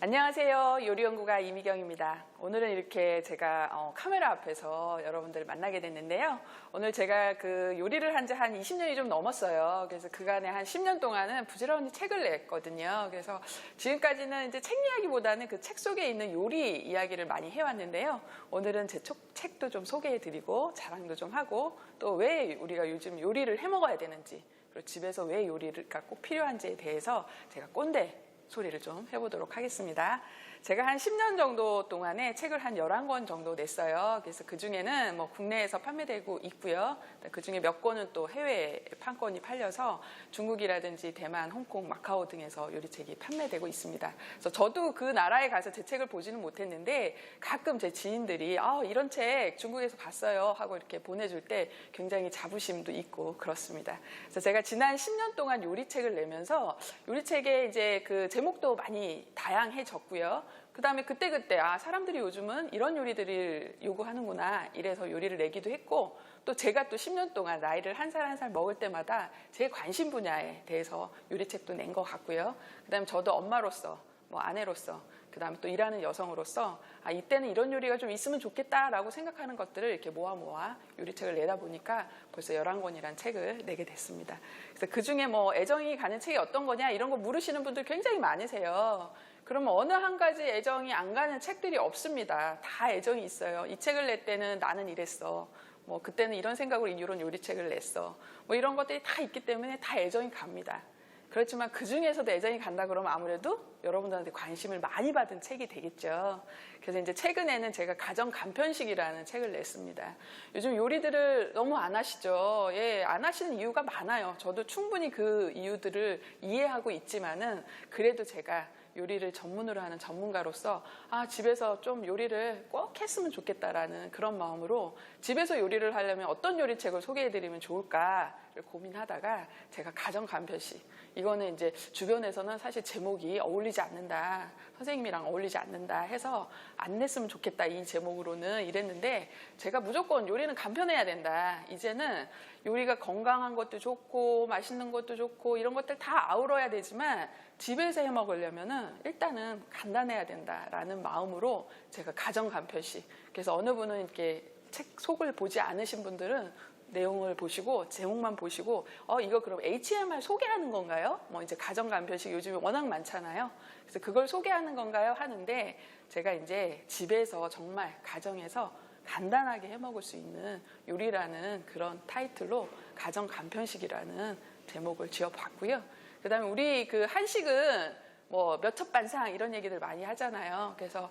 안녕하세요. 요리연구가 이미경입니다. 오늘은 이렇게 제가 카메라 앞에서 여러분들을 만나게 됐는데요. 오늘 제가 그 요리를 한 지 한 20년이 좀 넘었어요. 그래서 그간에 한 10년 동안은 부지런히 책을 냈거든요. 그래서 지금까지는 이제 책 이야기보다는 그 책 속에 있는 요리 이야기를 많이 해왔는데요. 오늘은 제 책도 좀 소개해드리고 자랑도 좀 하고 또 왜 우리가 요즘 요리를 해 먹어야 되는지 그리고 집에서 왜 요리가 꼭 필요한지에 대해서 제가 꼰대 소리를 좀 해보도록 하겠습니다. 제가 한 10년 정도 동안에 책을 한 11권 정도 냈어요. 그래서 그 중에는 뭐 국내에서 판매되고 있고요. 그 중에 몇 권은 또 해외 판권이 팔려서 중국이라든지 대만, 홍콩, 마카오 등에서 요리책이 판매되고 있습니다. 그래서 저도 그 나라에 가서 제 책을 보지는 못했는데 가끔 제 지인들이 이런 책 중국에서 봤어요 하고 이렇게 보내줄 때 굉장히 자부심도 있고 그렇습니다. 그래서 제가 지난 10년 동안 요리책을 내면서 요리책에 이제 그 제목도 많이 다양해졌고요. 그 다음에 그때그때 사람들이 요즘은 이런 요리들을 요구하는구나 이래서 요리를 내기도 했고 또 제가 또 10년 동안 나이를 한 살 한 살 먹을 때마다 제 관심 분야에 대해서 요리책도 낸 것 같고요. 그 다음에 저도 엄마로서 뭐 아내로서 그 다음에 또 일하는 여성으로서 이때는 이런 요리가 좀 있으면 좋겠다라고 생각하는 것들을 이렇게 모아 요리책을 내다 보니까 벌써 11권이라는 책을 내게 됐습니다. 그래서 그중에 뭐 애정이 가는 책이 어떤 거냐 이런 거 물으시는 분들 굉장히 많으세요. 그러면 어느 한 가지 애정이 안 가는 책들이 없습니다. 다 애정이 있어요. 이 책을 낼 때는 나는 이랬어. 뭐 그때는 이런 생각으로 이런 요리책을 냈어. 뭐 이런 것들이 다 있기 때문에 다 애정이 갑니다. 그렇지만 그 중에서도 애정이 간다 그러면 아무래도 여러분들한테 관심을 많이 받은 책이 되겠죠. 그래서 이제 최근에는 제가 가정 간편식이라는 책을 냈습니다. 요즘 요리들을 너무 안 하시죠. 안 하시는 이유가 많아요. 저도 충분히 그 이유들을 이해하고 있지만은 그래도 제가 요리를 전문으로 하는 전문가로서 집에서 좀 요리를 꼭 했으면 좋겠다라는 그런 마음으로 집에서 요리를 하려면 어떤 요리책을 소개해드리면 좋을까를 고민하다가 제가 가정 간편식 이거는 이제 주변에서는 사실 제목이 어울리지 않는다 선생님이랑 어울리지 않는다 해서 안 냈으면 좋겠다 이 제목으로는 이랬는데 제가 무조건 요리는 간편해야 된다 이제는 요리가 건강한 것도 좋고 맛있는 것도 좋고 이런 것들 다 아우러야 되지만 집에서 해 먹으려면은 일단은 간단해야 된다라는 마음으로 제가 가정 간편식 그래서 어느 분은 이렇게 책 속을 보지 않으신 분들은 내용을 보시고 제목만 보시고 이거 그럼 HMR 소개하는 건가요? 뭐 이제 가정 간편식 요즘에 워낙 많잖아요. 그래서 그걸 소개하는 건가요? 하는데 제가 이제 집에서 정말 가정에서 간단하게 해 먹을 수 있는 요리라는 그런 타이틀로 가정 간편식이라는 제목을 지어봤고요. 그 다음에 우리 그 한식은 뭐 몇 첩 반상 이런 얘기들 많이 하잖아요. 그래서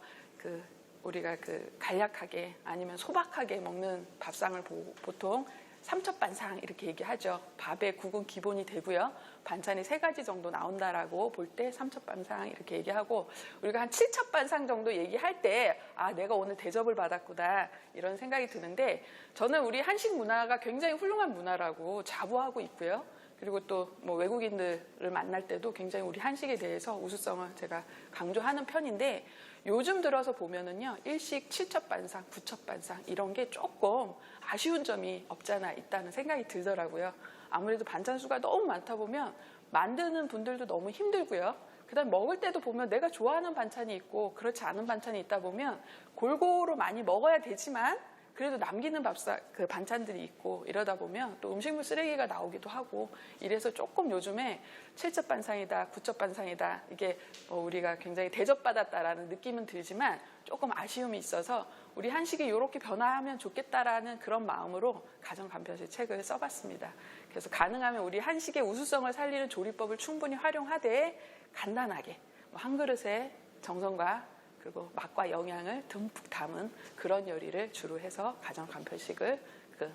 우리가 간략하게 아니면 소박하게 먹는 밥상을 보통 삼첩반상 이렇게 얘기하죠. 밥에 국은 기본이 되고요. 반찬이 3가지 정도 나온다라고 볼 때 삼첩반상 이렇게 얘기하고 우리가 한 7첩반상 정도 얘기할 때 내가 오늘 대접을 받았구나 이런 생각이 드는데 저는 우리 한식 문화가 굉장히 훌륭한 문화라고 자부하고 있고요. 그리고 또 뭐 외국인들을 만날 때도 굉장히 우리 한식에 대해서 우수성을 제가 강조하는 편인데 요즘 들어서 보면은요 일식 7첩반상, 9첩반상 이런 게 조금 아쉬운 점이 없잖아 있다는 생각이 들더라고요. 아무래도 반찬 수가 너무 많다 보면 만드는 분들도 너무 힘들고요. 그다음 먹을 때도 보면 내가 좋아하는 반찬이 있고 그렇지 않은 반찬이 있다 보면 골고루 많이 먹어야 되지만 그래도 남기는 그 반찬들이 있고 이러다 보면 또 음식물 쓰레기가 나오기도 하고 이래서 조금 요즘에 7첩 반상이다, 9첩 반상이다 이게 우리가 굉장히 대접받았다라는 느낌은 들지만 조금 아쉬움이 있어서 우리 한식이 이렇게 변화하면 좋겠다라는 그런 마음으로 가정 간편식 책을 써봤습니다. 그래서 가능하면 우리 한식의 우수성을 살리는 조리법을 충분히 활용하되 간단하게 한 그릇에 정성과 그리고 맛과 영양을 듬뿍 담은 그런 요리를 주로 해서 가정 간편식을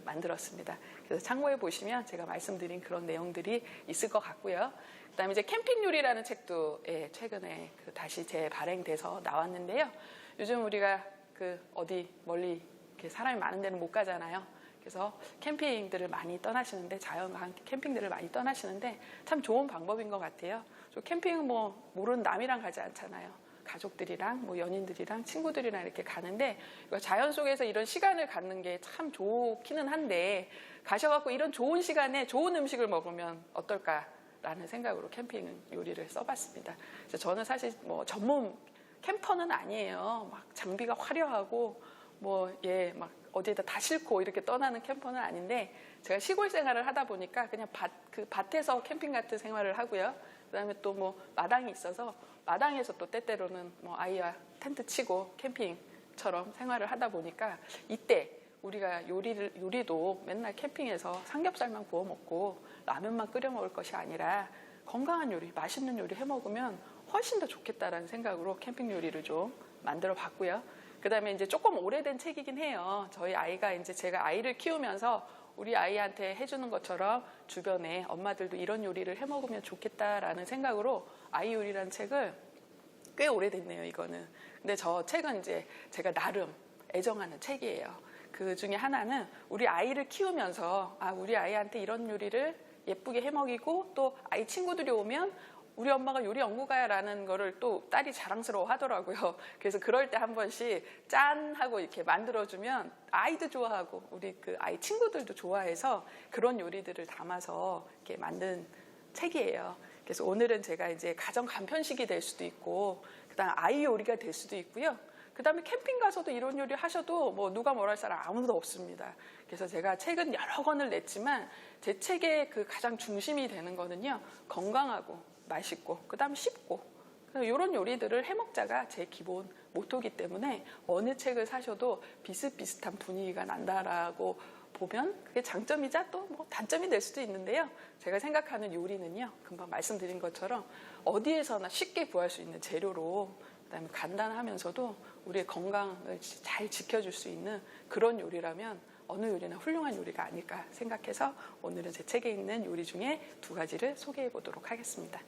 만들었습니다. 그래서 참고해 보시면 제가 말씀드린 그런 내용들이 있을 것 같고요. 그다음에 이제 캠핑 요리라는 책도 최근에 다시 재발행돼서 나왔는데요. 요즘 우리가 어디 멀리 이렇게 사람이 많은 데는 못 가잖아요. 그래서 캠핑들을 많이 떠나시는데 자연과 함께 캠핑들을 많이 떠나시는데 참 좋은 방법인 것 같아요. 캠핑은 뭐 모르는 남이랑 가지 않잖아요. 가족들이랑 뭐 연인들이랑 친구들이랑 이렇게 가는데 자연 속에서 이런 시간을 갖는 게 참 좋기는 한데 가셔갖고 이런 좋은 시간에 좋은 음식을 먹으면 어떨까라는 생각으로 캠핑 요리를 써봤습니다. 그래서 저는 사실 뭐 전문 캠퍼는 아니에요. 막 장비가 화려하고 막 어디에다 다 싣고 이렇게 떠나는 캠퍼는 아닌데 제가 시골 생활을 하다 보니까 그냥 밭에서 캠핑 같은 생활을 하고요. 그다음에 또 마당이 있어서 마당에서 또 때때로는 아이와 텐트 치고 캠핑처럼 생활을 하다 보니까 이때 우리가 요리도 맨날 캠핑에서 삼겹살만 구워 먹고 라면만 끓여 먹을 것이 아니라 건강한 요리, 맛있는 요리 해 먹으면 훨씬 더 좋겠다라는 생각으로 캠핑 요리를 좀 만들어 봤고요. 그다음에 이제 조금 오래된 책이긴 해요. 저희 아이가 이제 제가 아이를 키우면서 우리 아이한테 해주는 것처럼 주변에 엄마들도 이런 요리를 해 먹으면 좋겠다라는 생각으로 아이 요리라는 책을 꽤 오래됐네요, 이거는. 근데 저 책은 이제 제가 나름 애정하는 책이에요. 그 중에 하나는 우리 아이를 키우면서 우리 아이한테 이런 요리를 예쁘게 해 먹이고 또 아이 친구들이 오면 우리 엄마가 요리 연구가야라는 거를 또 딸이 자랑스러워 하더라고요. 그래서 그럴 때 한 번씩 짠 하고 이렇게 만들어주면 아이도 좋아하고 우리 그 아이 친구들도 좋아해서 그런 요리들을 담아서 이렇게 만든 책이에요. 그래서 오늘은 제가 이제 가정 간편식이 될 수도 있고 그다음 아이 요리가 될 수도 있고요. 그다음에 캠핑 가서도 이런 요리 하셔도 누가 뭐라 할 사람 아무도 없습니다. 그래서 제가 책은 여러 권을 냈지만 제 책의 그 가장 중심이 되는 거는요. 건강하고 맛있고 그다음 쉽고 이런 요리들을 해먹자가 제 기본 모토기 때문에 어느 책을 사셔도 비슷비슷한 분위기가 난다라고 보면 그게 장점이자 또 단점이 될 수도 있는데요. 제가 생각하는 요리는요. 금방 말씀드린 것처럼 어디에서나 쉽게 구할 수 있는 재료로 그다음에 간단하면서도 우리의 건강을 잘 지켜줄 수 있는 그런 요리라면 어느 요리나 훌륭한 요리가 아닐까 생각해서 오늘은 제 책에 있는 요리 중에 2가지를 소개해 보도록 하겠습니다.